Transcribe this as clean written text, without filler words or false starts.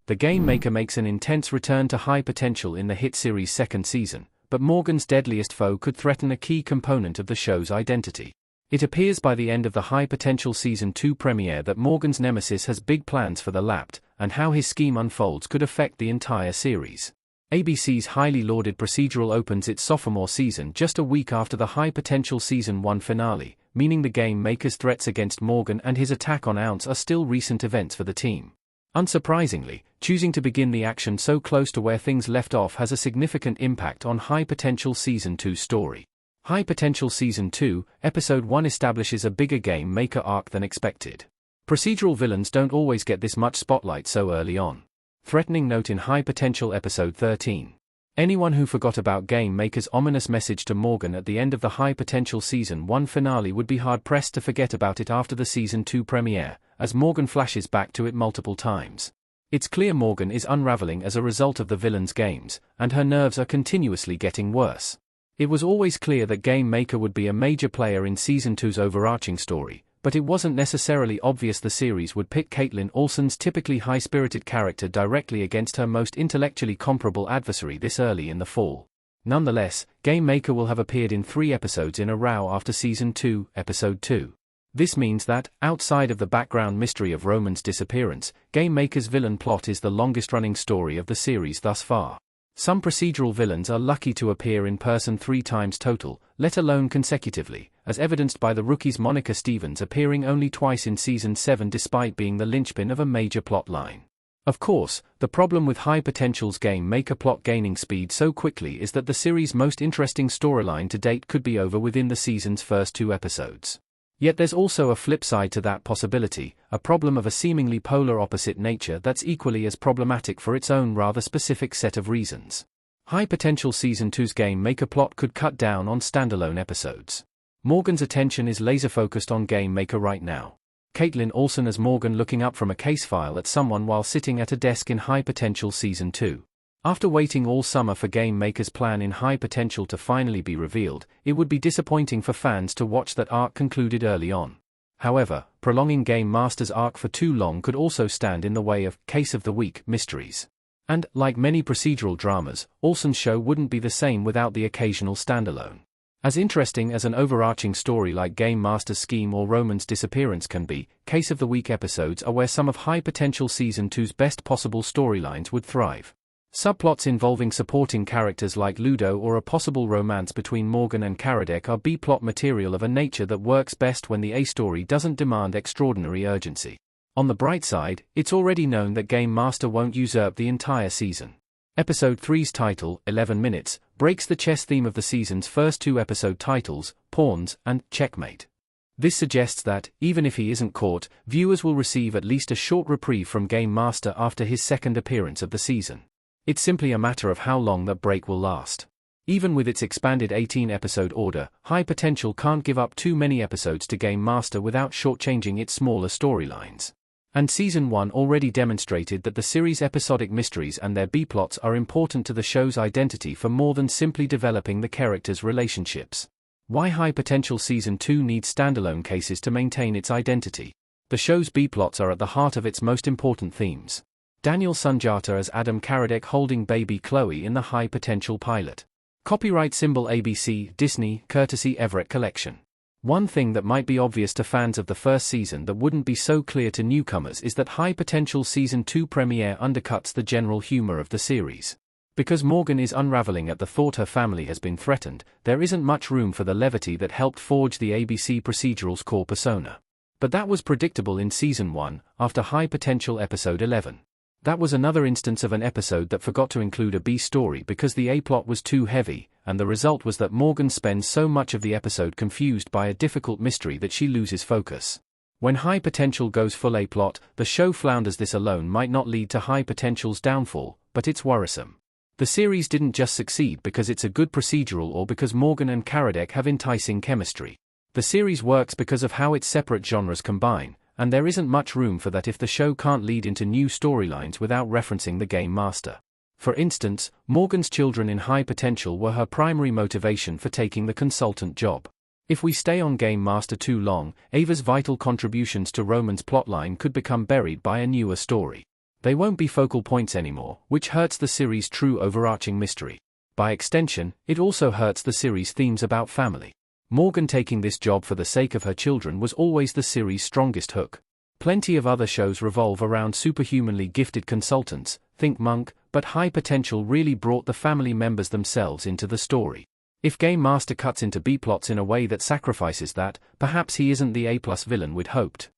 The game maker makes an intense return to high potential in the hit series' second season, but Morgan's deadliest foe could threaten a key component of the show's identity. It appears by the end of the High Potential Season 2 premiere that Morgan's nemesis has big plans for the Lapped, and how his scheme unfolds could affect the entire series. ABC's highly lauded procedural opens its sophomore season just a week after the High Potential Season 1 finale, meaning the game maker's threats against Morgan and his attack on Ounce are still recent events for the team. Unsurprisingly, choosing to begin the action so close to where things left off has a significant impact on High Potential Season 2's story. High Potential Season 2, Episode 1 establishes a bigger game maker arc than expected. Procedural villains don't always get this much spotlight so early on. Threatening note in High Potential Episode 13. Anyone who forgot about Game Maker's ominous message to Morgan at the end of the High Potential Season 1 finale would be hard-pressed to forget about it after the Season 2 premiere, as Morgan flashes back to it multiple times. It's clear Morgan is unraveling as a result of the villain's games, and her nerves are continuously getting worse. It was always clear that Game Maker would be a major player in Season 2's overarching story, but it wasn't necessarily obvious the series would pit Caitlin Olsen's typically high-spirited character directly against her most intellectually comparable adversary this early in the fall. Nonetheless, Game Maker will have appeared in 3 episodes in a row after Season 2, Episode 2. This means that, outside of the background mystery of Roman's disappearance, Game Maker's villain plot is the longest-running story of the series thus far. Some procedural villains are lucky to appear in person 3 times total, let alone consecutively, as evidenced by the rookie's Monica Stevens appearing only twice in Season 7 despite being the linchpin of a major plot line. Of course, the problem with High Potential's Game Maker plot gaining speed so quickly is that the series' most interesting storyline to date could be over within the season's first 2 episodes. Yet there's also a flip side to that possibility, a problem of a seemingly polar opposite nature that's equally as problematic for its own rather specific set of reasons. High Potential Season 2's Game Maker plot could cut down on standalone episodes. Morgan's attention is laser-focused on Game Maker right now. Caitlin Olsen as Morgan looking up from a case file at someone while sitting at a desk in High Potential Season 2. After waiting all summer for Game Maker's plan in High Potential to finally be revealed, it would be disappointing for fans to watch that arc concluded early on. However, prolonging Game Master's arc for too long could also stand in the way of Case of the Week mysteries. And, like many procedural dramas, Olsen's show wouldn't be the same without the occasional standalone. As interesting as an overarching story like Game Master's scheme or Roman's disappearance can be, Case of the Week episodes are where some of High Potential Season 2's best possible storylines would thrive. Subplots involving supporting characters like Ludo or a possible romance between Morgan and Karadec are B-plot material of a nature that works best when the A-story doesn't demand extraordinary urgency. On the bright side, it's already known that Game Master won't usurp the entire season. Episode 3's title, 11 Minutes, breaks the chess theme of the season's first 2 episode titles, Pawns and Checkmate. This suggests that, even if he isn't caught, viewers will receive at least a short reprieve from Game Master after his second appearance of the season. It's simply a matter of how long that break will last. Even with its expanded 18-episode order, High Potential can't give up too many episodes to Game Master without shortchanging its smaller storylines. And Season 1 already demonstrated that the series' episodic mysteries and their B-plots are important to the show's identity for more than simply developing the characters' relationships. Why High Potential Season 2 needs standalone cases to maintain its identity. The show's B-plots are at the heart of its most important themes. Daniel Sunjata as Adam Karadec holding baby Chloe in the High Potential pilot. Copyright symbol ABC, Disney, courtesy Everett Collection. One thing that might be obvious to fans of the first season that wouldn't be so clear to newcomers is that High Potential Season 2 premiere undercuts the general humor of the series. Because Morgan is unraveling at the thought her family has been threatened, there isn't much room for the levity that helped forge the ABC procedural's core persona. But that was predictable in Season 1, after High Potential Episode 11. That was another instance of an episode that forgot to include a B story because the A plot was too heavy, and the result was that Morgan spends so much of the episode confused by a difficult mystery that she loses focus. When High Potential goes full A plot, the show flounders. This alone might not lead to High Potential's downfall, but it's worrisome. The series didn't just succeed because it's a good procedural or because Morgan and Karadec have enticing chemistry. The series works because of how its separate genres combine, and there isn't much room for that if the show can't lead into new storylines without referencing the Game Master. For instance, Morgan's children in High Potential were her primary motivation for taking the consultant job. If we stay on Game Master too long, Ava's vital contributions to Roman's plotline could become buried by a newer story. They won't be focal points anymore, which hurts the series' true overarching mystery. By extension, it also hurts the series' themes about family. Morgan taking this job for the sake of her children was always the series' strongest hook. Plenty of other shows revolve around superhumanly gifted consultants, think Monk, but High Potential really brought the family members themselves into the story. If Game Master cuts into B-plots in a way that sacrifices that, perhaps he isn't the A+ villain we'd hoped.